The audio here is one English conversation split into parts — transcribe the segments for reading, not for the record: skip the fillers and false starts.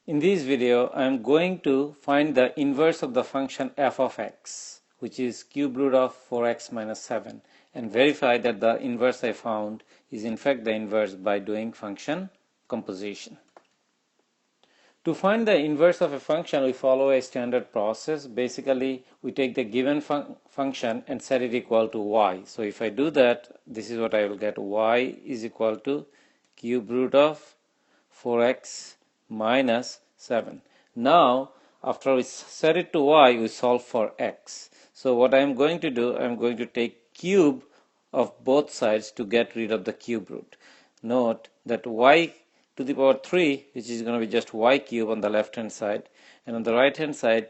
In this video, I am going to find the inverse of the function f of x, which is cube root of 4x minus 7, and verify that the inverse I found is in fact the inverse by doing function composition. To find the inverse of a function, we follow a standard process. Basically, we take the given function and set it equal to y. So if I do that, this is what I will get. Y is equal to cube root of 4x minus 7. Now, after we set it to y, we solve for x. So what I am going to do, I am going to take cube of both sides to get rid of the cube root. Note that y to the power 3, which is going to be just y cube on the left hand side, and on the right hand side,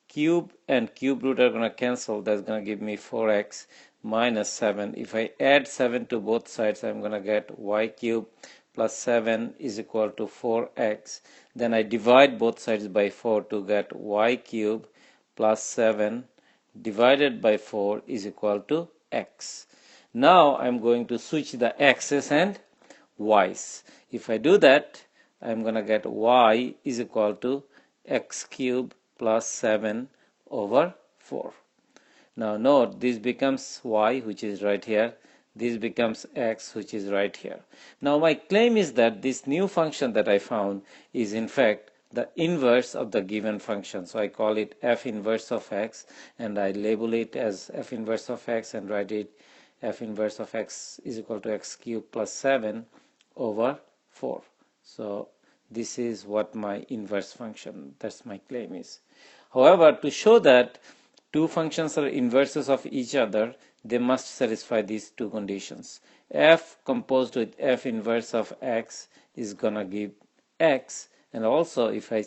cube and cube root are going to cancel. That's going to give me 4x minus 7. If I add 7 to both sides, I'm going to get y cube plus 7 is equal to 4x. Then I divide both sides by 4 to get y cube plus 7 divided by 4 is equal to x. Now I'm going to switch the x's and y's. If I do that, I'm going to get y is equal to x cube plus 7 over 4. Now note, this becomes y, which is right here. This becomes x, which is right here. Now my claim is that this new function that I found is in fact the inverse of the given function. So I call it f inverse of x, and I label it as f inverse of x and write it f inverse of x is equal to x cubed plus 7 over 4. So this is what my inverse function, that's my claim is. However, to show that two functions are inverses of each other, they must satisfy these two conditions. F composed with f inverse of x is gonna give x, and also if I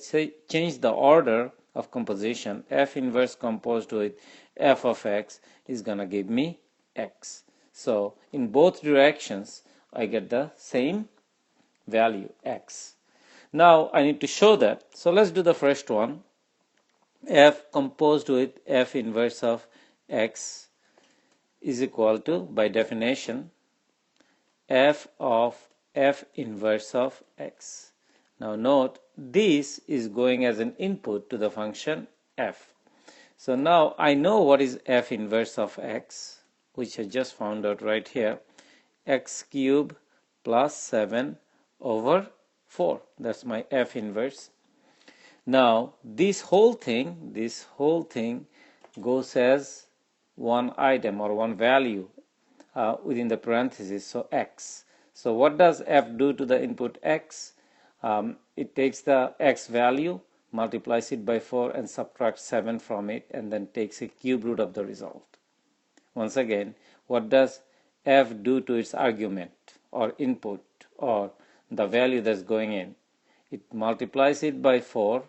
change the order of composition, f inverse composed with f of x is gonna give me x. So in both directions I get the same value, x. Now I need to show that. So let's do the first one. F composed with f inverse of x is equal to, by definition, f of f inverse of x. Now note, this is going as an input to the function f. So now I know what is f inverse of x, which I just found out right here, x cubed plus 7 over 4. That's my f inverse. Now this whole thing goes as one item or one value within the parentheses, so x. So what does f do to the input x? It takes the x value, multiplies it by 4 and subtracts 7 from it, and then takes a cube root of the result. Once again, what does f do to its argument or input or the value that's going in? It multiplies it by 4,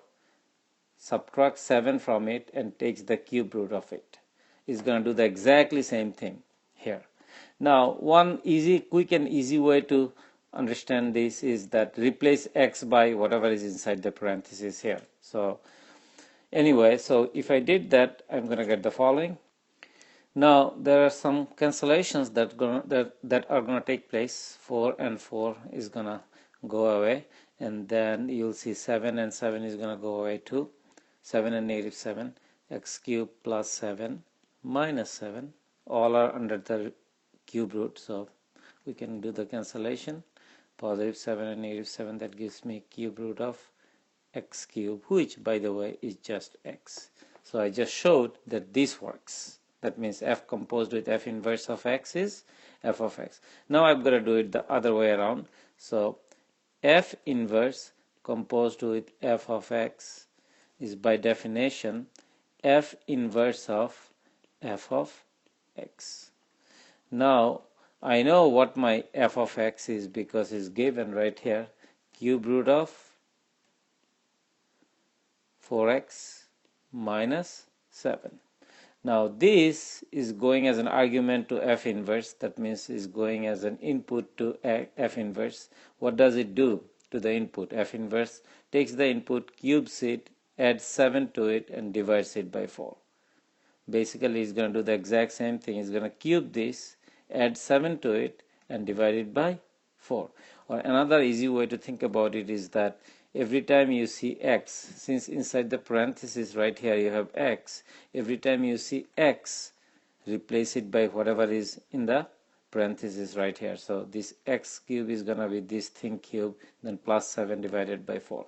subtracts 7 from it, and takes the cube root of it. It's going to do the exactly same thing here. Now one quick and easy way to understand this is that replace x by whatever is inside the parentheses here. So anyway, so if I did that, I'm going to get the following. Now there are some cancellations that are going to take place. 4 and 4 is going to go away, and then you'll see 7 and 7 is going to go away too. 7 and negative 7, x cubed plus 7 minus 7, all are under the cube root, so we can do the cancellation. Positive 7 and negative 7, that gives me cube root of x cubed, which by the way is just x. So I just showed that this works. That means f composed with f inverse of x is f of x. Now I've got to do it the other way around. So f inverse composed with f of x is by definition f inverse of f of x. Now I know what my f of x is because it's given right here, cube root of 4x minus 7. Now this is going as an argument to f inverse, that means is going as an input to f inverse. What does it do to the input? F inverse takes the input, cubes it, adds 7 to it, and divides it by 4. Basically it's going to do the exact same thing. It's going to cube this, add 7 to it, and divide it by 4. Or another easy way to think about it is that every time you see x, since inside the parenthesis right here you have x, every time you see x, replace it by whatever is in the parenthesis right here. So this x cube is gonna be this thing cube, then plus 7 divided by 4.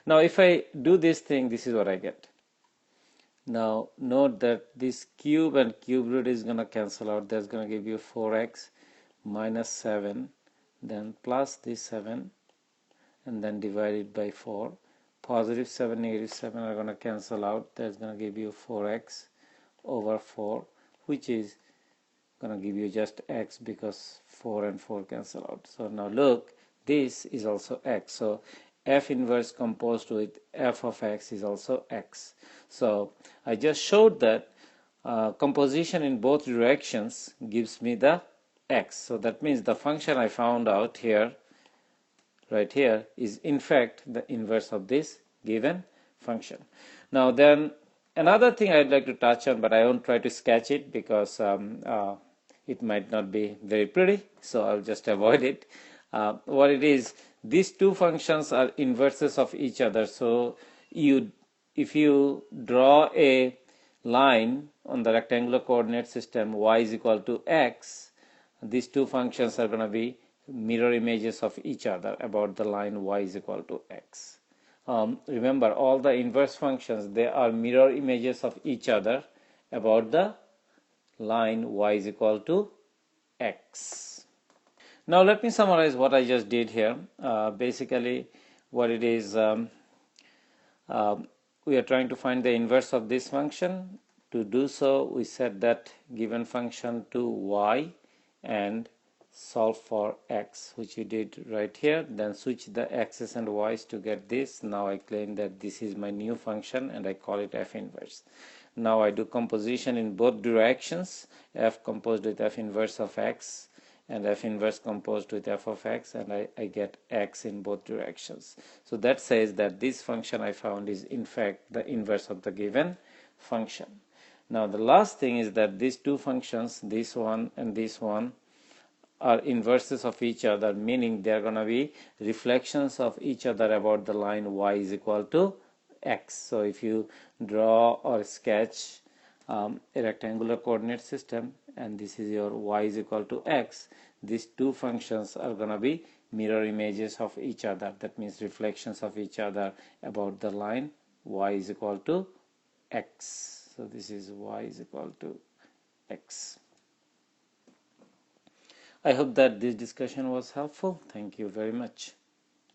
Now if I do this thing, this is what I get. Now note that this cube and cube root is gonna cancel out. That's gonna give you 4x minus 7, then plus this 7, and then divided by 4. Positive 7, negative 7 are gonna cancel out. That's gonna give you 4x over 4, which is gonna give you just x because 4 and 4 cancel out. So now look, this is also x. So f inverse composed with f of x is also x. So I just showed that composition in both directions gives me the x. So that means the function I found out here, right here, is in fact the inverse of this given function. Now then, another thing I'd like to touch on, but I won't try to sketch it because it might not be very pretty, so I'll just avoid it. What it is, these two functions are inverses of each other. So if you draw a line on the rectangular coordinate system, y is equal to x, these two functions are going to be mirror images of each other about the line y is equal to x. Remember, all the inverse functions, they are mirror images of each other about the line y is equal to x. Now let me summarize what I just did here. Basically what it is, we are trying to find the inverse of this function. To do so, we set that given function to y and solve for x, which we did right here. Then switch the x's and y's to get this. Now I claim that this is my new function and I call it f inverse. Now I do composition in both directions, f composed with f inverse of x and f inverse composed with f of x, and I get x in both directions. So that says that this function I found is in fact the inverse of the given function. Now the last thing is that these two functions, this one and this one, are inverses of each other, meaning they are going to be reflections of each other about the line y is equal to x. So if you draw or sketch a rectangular coordinate system and this is your y is equal to x, these two functions are going to be mirror images of each other. That means reflections of each other about the line y is equal to x. So this is y is equal to x. I hope that this discussion was helpful. Thank you very much.